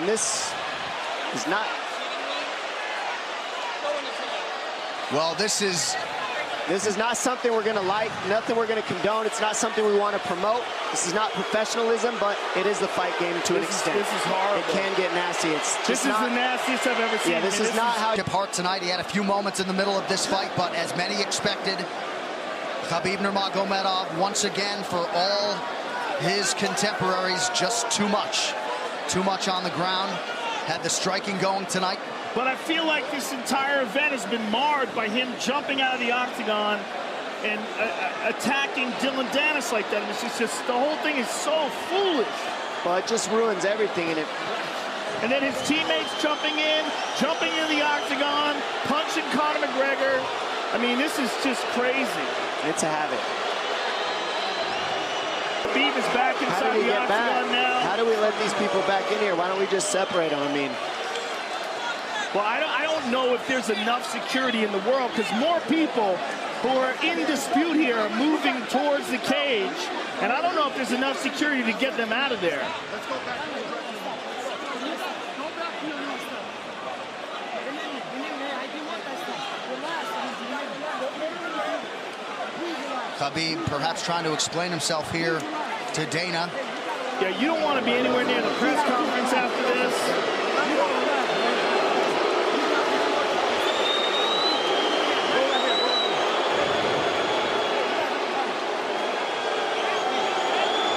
And this is not... Well, this is not something we're gonna like, nothing we're gonna condone. It's not something we want to promote. This is not professionalism, but it is the fight game to an extent. This is horrible. It can get nasty. This is the nastiest I've ever seen. Yeah, this is not how... Hart tonight. He had a few moments in the middle of this fight, but as many expected, Khabib Nurmagomedov, once again, for all his contemporaries, just too much. Too much on the ground. Had the striking going tonight. But I feel like this entire event has been marred by him jumping out of the octagon and attacking Dylan Dennis like that. And it's just the whole thing is so foolish. Well, it just ruins everything. And then his teammates jumping into the octagon, punching Conor McGregor. I mean, this is just crazy. It's a habit. Khabib is back inside the octagon now. How do we let these people back in here? Why don't we just separate them? I mean... Well, I don't know if there's enough security in the world, because more people who are in dispute here are moving towards the cage, and I don't know if there's enough security to get them out of there. Khabib perhaps trying to explain himself here to Dana. Yeah, you don't want to be anywhere near the press conference after this.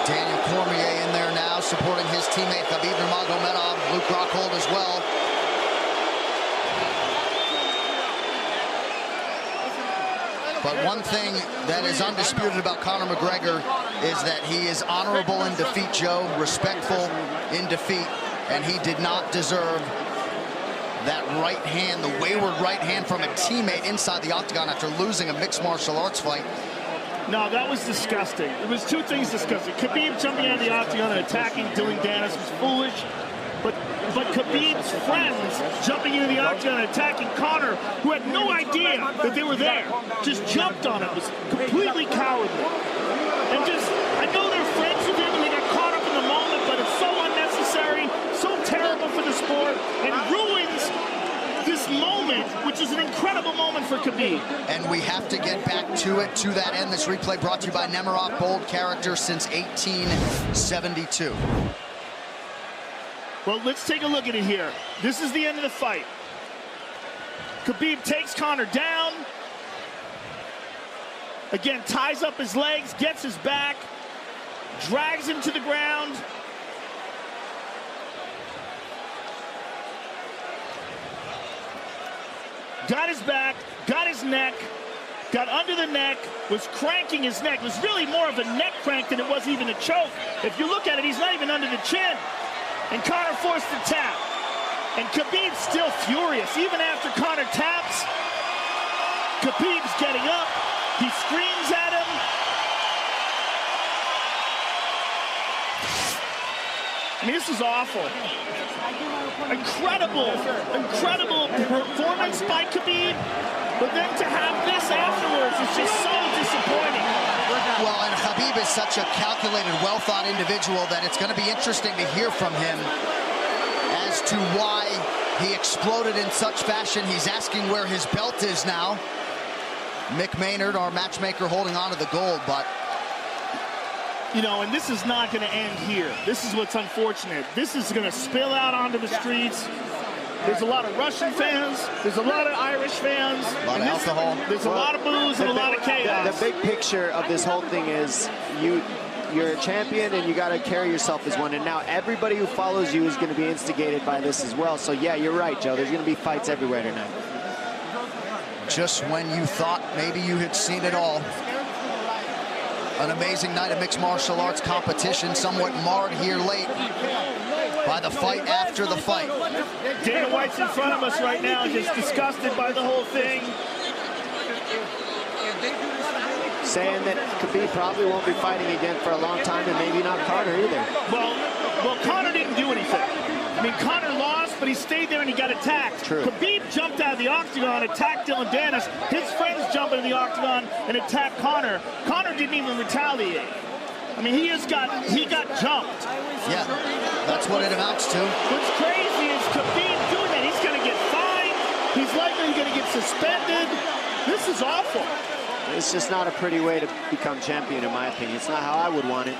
Daniel Cormier in there now, supporting his teammate Khabib Nurmagomedov. Luke Rockhold as well. But one thing that is undisputed about Conor McGregor is that he is honorable in defeat, Joe, respectful in defeat, and he did not deserve that right hand, the wayward right hand from a teammate inside the octagon after losing a mixed martial arts fight. No, that was disgusting. It was two things disgusting. Khabib jumping out of the octagon and attacking Dylan Dennis was foolish. But Khabib's friends jumping into the octagon and attacking Conor, who had no idea that they were there, just jumped on him. It was completely cowardly. And just, I know they're friends with him and they got caught up in the moment, but it's so unnecessary, so terrible for the sport, and ruins this moment, which is an incredible moment for Khabib. And we have to get back to it, to that end. This replay brought to you by Nemiroff, bold character since 1872. Well, let's take a look at it here. This is the end of the fight. Khabib takes Conor down. Again, ties up his legs, gets his back, drags him to the ground. Got his back, got his neck, got under the neck, was cranking his neck. It was really more of a neck crank than it was even a choke. If you look at it, he's not even under the chin. And Conor forced the tap. And Khabib's still furious. Even after Conor taps, Khabib's getting up. He screams at him. I mean, this is awful. Incredible performance by Khabib. But then to have this afterwards is just so disappointing. Well, and Khabib is such a calculated, well-thought individual that it's going to be interesting to hear from him as to why he exploded in such fashion. He's asking where his belt is now. Mick Maynard, our matchmaker, holding on to the gold, but... You know, and this is not going to end here. This is what's unfortunate. This is going to spill out onto the streets. There's a lot of Russian fans. There's a lot of Irish fans. A lot of alcohol. There's a lot of booze and a lot of chaos. The big picture of this whole thing is you're a champion and you got to carry yourself as one. And now everybody who follows you is going to be instigated by this as well. So, yeah, you're right, Joe. There's going to be fights everywhere tonight. Just when you thought maybe you had seen it all. An amazing night of mixed martial arts competition, somewhat marred here late by the fight after the fight. Dana White's in front of us right now, just disgusted by the whole thing. Saying that Khabib probably won't be fighting again for a long time, and maybe not Conor either. Well, Conor didn't do anything. I mean, Conor lost, but he stayed there and he got attacked. True. Khabib jumped out of the octagon, attacked Dylan Dennis. His friends jumped into the octagon and attacked Conor. Conor didn't even retaliate. I mean, he got jumped. Yeah, that's what it amounts to. What's crazy is Khabib doing that. He's going to get fined. He's likely going to get suspended. This is awful. It's just not a pretty way to become champion, in my opinion. It's not how I would want it.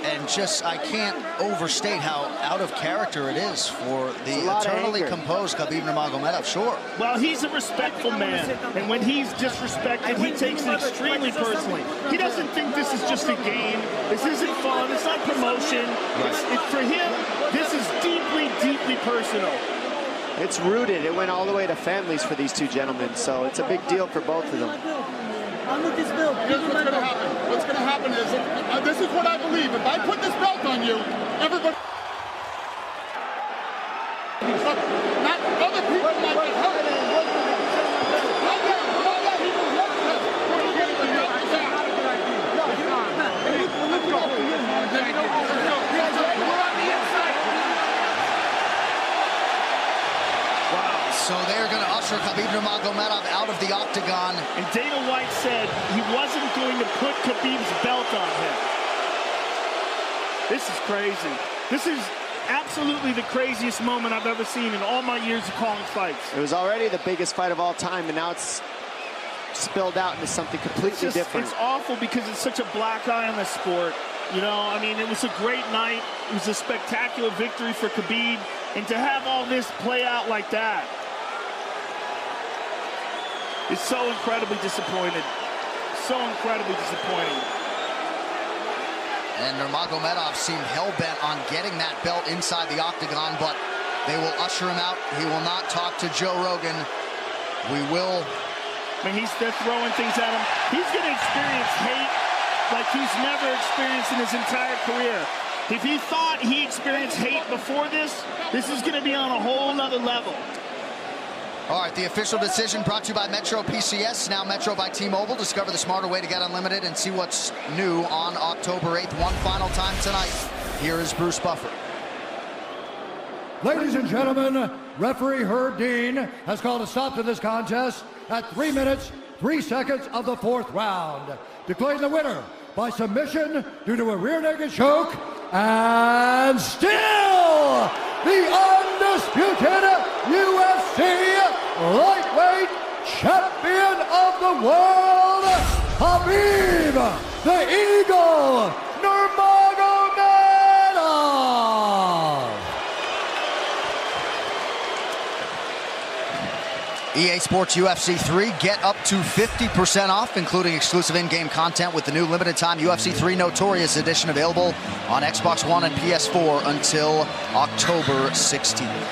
And just, I can't overstate how out of character it is for the eternally composed Khabib Nurmagomedov. Sure. Well, he's a respectful man, and when he's disrespected, he takes it extremely personally. He doesn't think this is just a game. This isn't fun. It's not promotion. For him, this is deeply, deeply personal. It's rooted. It went all the way to families for these two gentlemen, so it's a big deal for both of them. Here's what's going to happen. What's going to happen is, this is what I believe. If I put this belt on you, everybody... Not other people might get hurt. So they're going to usher Khabib Nurmagomedov out of the octagon. And Dana White said he wasn't going to put Khabib's belt on him. This is crazy. This is absolutely the craziest moment I've ever seen in all my years of calling fights. It was already the biggest fight of all time, and now it's spilled out into something completely different. It's awful because it's such a black eye on the sport. You know, I mean, it was a great night. It was a spectacular victory for Khabib. And to have all this play out like that, is so incredibly disappointed. So incredibly disappointing. And Nurmagomedov seemed hell-bent on getting that belt inside the octagon, but they will usher him out. He will not talk to Joe Rogan. We will... I mean, they're throwing things at him. He's going to experience hate like he's never experienced in his entire career. If he thought he experienced hate before this is going to be on a whole nother level. All right, the official decision brought to you by Metro PCS, now Metro by T-Mobile. Discover the smarter way to get unlimited and see what's new on October 8th. One final time tonight. Here is Bruce Buffer. Ladies and gentlemen, referee Herb Dean has called a stop to this contest at 3 minutes, 3 seconds of the 4th round. Declaring the winner by submission due to a rear naked choke, and still the undisputed UFC lightweight champion of the world, Khabib the Eagle Nurmagomedov. EA Sports UFC 3, get up to 50% off, including exclusive in-game content with the new limited-time UFC 3 Notorious Edition available on Xbox One and PS4 until October 16th.